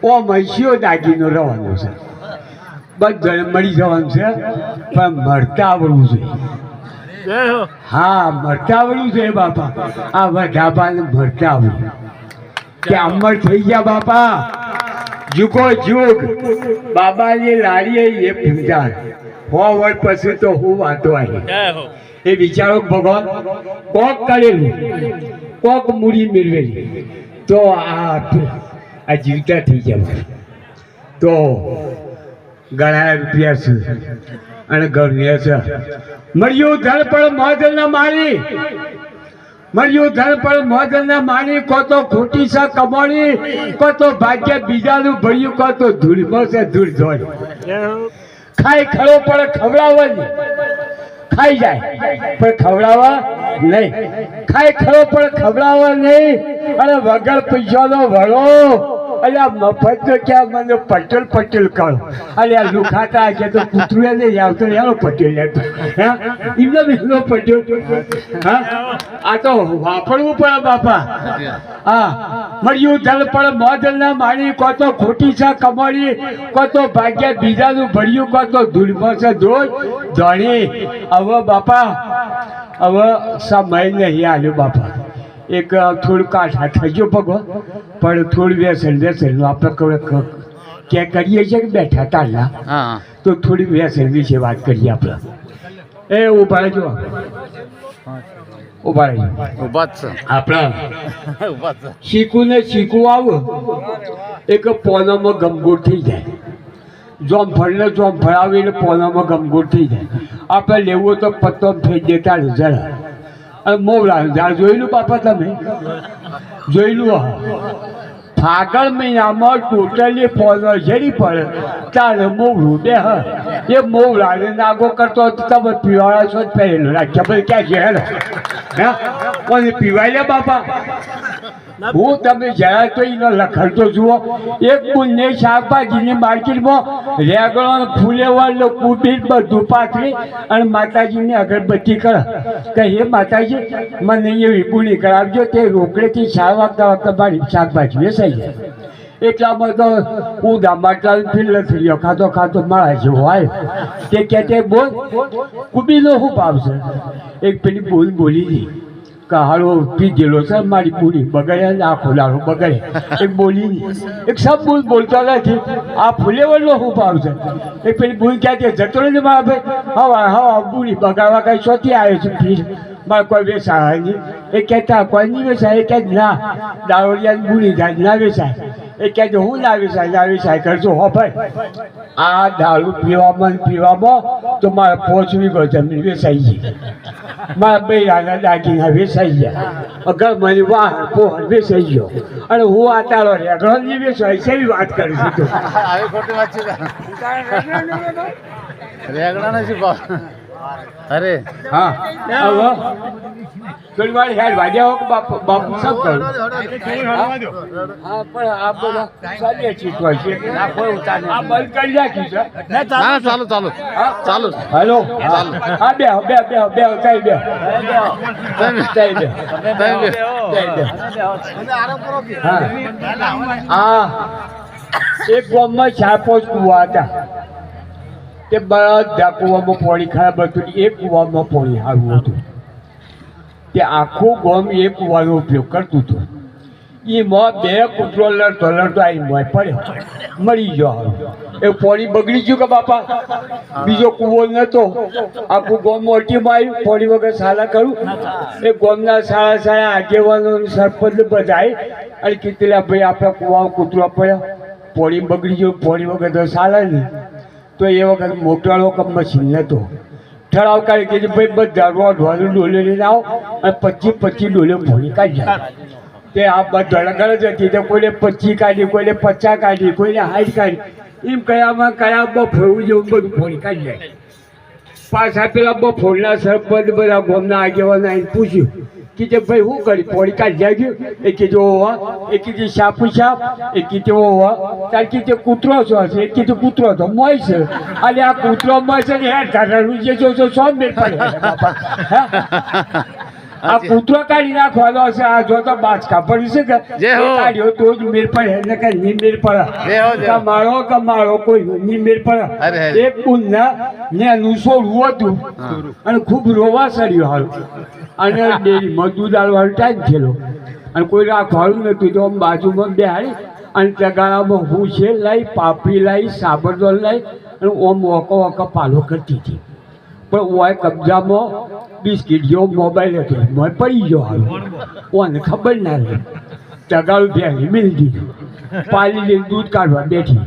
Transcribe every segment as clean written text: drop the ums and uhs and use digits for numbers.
ઓ મહીસીઓ દાગીનો રહેવાનો છે, બધું મળી જવાનું છે, પણ મળતા આવડવું જોઈએ. હા, મળતા આવડવું જોઈએ બાપા. આ વધાપાને મળતા આવડવું કે અમર થઈ ગયા બાપા. જુગો જુગ બાબાની લાડીએ એ પૂજા 100 વર્ષ પછી તો હું વાતો આવી એ વિચારો ભગવાન કોક કરેલું કોક મૂડી મેળવેલી તો આ જીવતા થઈ ગયા તો ઘણા રૂપિયા છે અને ઘર છે. મળ્યું ધન પણ મોજ ના મારી, મળ્યું ધન પણ મોજ ના મારી, કો તો ખોટી છે કમાણી, કો તો ભાગ્ય બીજાનું ભર્યું, કો તો ધૂળમાં છે ધૂળ ધોળ. ખાઈ ખરો પણ ખવડાવવાની, ખાઈ જાય પણ ખવડાવવા નહીં, ખાઈ ખરો પણ ખવડાવવા નહીં, અને વગર પૈસાનો વળો. અલ્યા મફત તો ક્યાં મને પટેલ પટેલ કરો. અલ્યા લુખાતા છે તો કૂતરું નહીં આવતો યારો પટેલ લેતો. હા, એમનો બેનો પટેલ. હા, આ તો વાપરવું પડે બાપા. હા, મળ્યું ધન પણ મોજ ના મારી, કો તો ખોટી છે કમાણી, કો તો ભાગ્ય બીજાનું ભર્યું, કો તો ધૂળમાં છે ધોળ ધોળી. હવે બાપા હવે સમય નહીં આવ્યો બાપા. એક થોડું કાઠા થઈ ગયો ભગવાન, પણ થોડું વ્યસન આપણે ક્યાં કરીએ છીએ કે બેઠા તાળના, તો થોડી વ્યસન વિશે વાત કરીએ આપણે. એ ઉભા રહેજો, ઉભા રહેજો. આપણા શીખું ને શીખવું આવું એક પોનામાં ગમગોળ થઈ જાય, જોમફળ ને જોમફળ આવીને પોનામાં ગમગોળ થઈ જાય. આપણે લેવું તો પત્તો થઈ દેતા જરા. મોવરા ઝાડ જોયેલું બાપા, તમે જોયેલું? ફાગણ મહિનામાં ટોટલી પોનો ઝેરી પડે ત્યારે મોવરું બે એ મોવરાને નાગો કરતો તમે પીવાળા છો જ પહેરેલો રાખ્યા ભાઈ ક્યાં છે હેલો? હા, કોને પીવાય લે બાપા? હું તમે જરા તો એનો લખડતો જુઓ. એક બુનને શાકભાજીની માર્કેટમાં રેગણો ફૂલેવાળો કુટીર બધું પાથરી અને માતાજીની અગરબત્તી કરે કે હે માતાજી મને એવી બુણી કરાવજો, તે રોકડેથી શાક વાગતા વાગતા મારી શાકભાજી વેચાઈ જાય. એટલામાં તો હું દામાટા લથડીયો ખાતો ખાતો મારા જેવો આવ્યો. તે કે તે બોલ કુબીનો શું ભાવ છે? એક પેલી બોલ બોલી હતી કે હાલો પી ગયેલો છે મારી પૂરી બગડે ને આખો લારો બગડે. એક બોલી એક સબ બોલ બોલતો નથી. આ ફૂલેવરનો શું ભાવ છે? એક પેલી બોલ ક્યાં તે જતો ને મારા ભાઈ હવા હવા પૂરી બગાડવા કઈ શોથી આવ્યો છે ફીર મારે કોઈ વેચાય નહીં. એ કહેતા કોઈ નહીં વેચાય. એ કહે ના દારોડિયાની બુરી જાય ના વેચાય. એ કહે હું ના વેચાય કરજો. હો ભાઈ આ દારૂ પીવામાં તો મારે 5 વીઘો જમીન વેચાઈ ગઈ, મારા બૈરાના દાગીના વેચાઈ ગયા, અગર મને વાહ પોહર વેચાઈ ગયો, અને હું આ તારો રેગડો નહીં વેચાય છે એવી વાત કરી છું. રેગડા નથી ભાવ. અરે હા, હવે થોડી વાર હેડ વાગ્યા હો બાપુ સબ કરું. હા, પણ આ બધા ચાલીએ ચીકવા છે, આ કોઈ ઉતાર આ બંધ કરી નાખ્યું છે. ના ચાલુ ચાલુ ચાલુ. હેલો, હા બે બે બે બે કઈ બે હા. એક ગામમાં 4-5 કુવા હતા. તે બધા કુવામાં પાણી ખરાબ હતું, એક કુવામાં પાણી સારું હતું. તે આખું ગામ એ કુવાનો ઉપયોગ કરતું હતું. એમાં 2 કૂતરો લડતો આવી મોય પડ્યો, મરી ગયો. એ પાણી બગડી ગયું કે બાપા, બીજો કૂવો નહોતો. આખું ગામ મોટીમાં આવ્યું, પાણી વગર સાલા કરું. એ ગામના સારા આગેવાનો સરપંચ બધા અને કીધેલા ભાઈ આપણા કૂવામાં કૂતરો પડ્યો, પાણી બગડી ગયું, પાણી વગર તો સાલા નહીં. તો એ વખત મોટાળો કમ મશીન નહોતો. ઠરાવ કાઢી કીધું ભાઈ બધા રોડવાનું ડોલે લઈને આવો અને 25 ડોલે ભોળી કાઢ્યા. તે આ બધા ગરજ હતી તો કોઈને 25 કાઢી, કોઈને 50 કાઢી, કોઈને 60 કાઢી. એમ કયામાં કયા બફોડવું જેવું બધું ભોળી કાઢી જાય. પાછા પેલા બફોડના સરપંચ બધા ગામના આગેવાના આવીને પૂછ્યું કે ભાઈ શું કરી પોળી કાઢી જાય ગયું? એ કીધું ઓવા. એ કીધું સાપુ સાપ. એ કીધું ઓવા. તાર કીધું કૂતરો છો છે? એ કીધું કૂતરો તો મોય છે. અને આ કૂતરો મોય છે ને હેર ધારાનું જે જો 100 મિનિટ પડે. આ કૂતરો કાઢી નાખવાનો છે આ જો તો બાચકા પડ્યું છે કે જય હો. એ કાઢ્યો તો જ મેળ પડે એટલે કે નહીં મેળ જય હો, જય પડે હો. કમાળો કોઈ નહીં મેળ અરે, પડે અરે. એક ઊનના ને એનું છોડવું હતું અને ખૂબ રોવા સડ્યો હાલ અને ડેરીમાં દૂધ આલવાનો ટાઈમ થયેલો અને કોઈ રાખવાનું નતું તો આમ બાજુમાં બેહાડી અને તગાળામાં હું છે લાવી પાપડી લાવી સાબરદોલ લાવી અને ઓમ વકો પાલો કરતી હતી પણ ઓય કબજામાં બિસ્કીટ જેવો મોબાઈલ હતો મોય પડી ગયો હાલ ઓને ખબર ના રહે તગાળું બેહી મિલી દીધું પાલી લઈને દૂધ કાઢવા બેઠી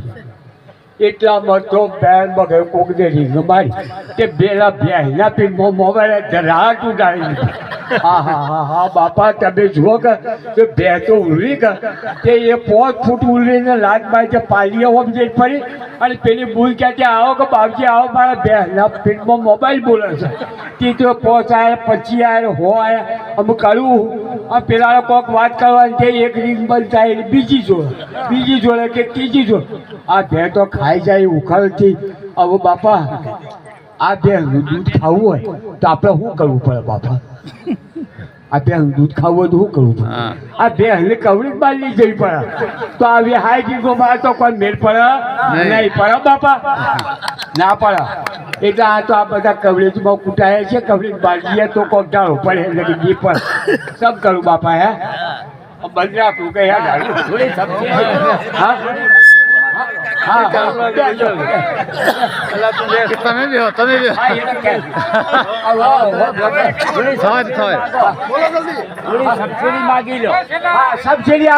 એટલામાં તો બેન બગર કોક દે રીંગ મારી તે બેલા બેહના પીઠમાં મોબાઈલ ધરાટ ઉડાડી દીધી હા હા હા હા બાપા તમે જુઓ કે તે બે તો ઉલરી કે તે એ 5 ફૂટ ઉલરીને લાત મારી તે પાલીએ ઓબ્જેક્ટ પડી અને પેલી ભૂલ કે ત્યાં આવો કે બાપજી આવો મારા બેહના પીઠમાં મોબાઈલ બોલે છે તે તો 5 આવ્યા 25 આવ્યા હો આવ્યા અમે કાઢવું આ પેલા કોક વાત કરવાની તે એક રીંગ બંધ થાય એટલે બીજી જોડે કે ત્રીજી જોડે આ બે તો ખાઈ જાય ઉખાડથી હવે બાપા આ બેનું દૂધ ખાવું હોય તો આપણે શું કરવું પડે બાપા આ બેનું દૂધ ખાવું હોય તો શું કરવું પડે હા. આ બેને કવડી બાંધી જવી પડે તો આવી હાઈ ગીગોમાં તો કોઈ મેળ પડે નહીં પડે બાપા ના પડે એટલે આ તો આ બધા કવરેજમાં કૂટાયા છે કવરેજ બાંધીએ તો કોક ડાળો પડે એટલે કે જી પર સબ કરું બાપા હે બંધ રાખું કે યાર હા હા તમે બી હો તમે બી હો. સબસિડી માગી લો સબસિડી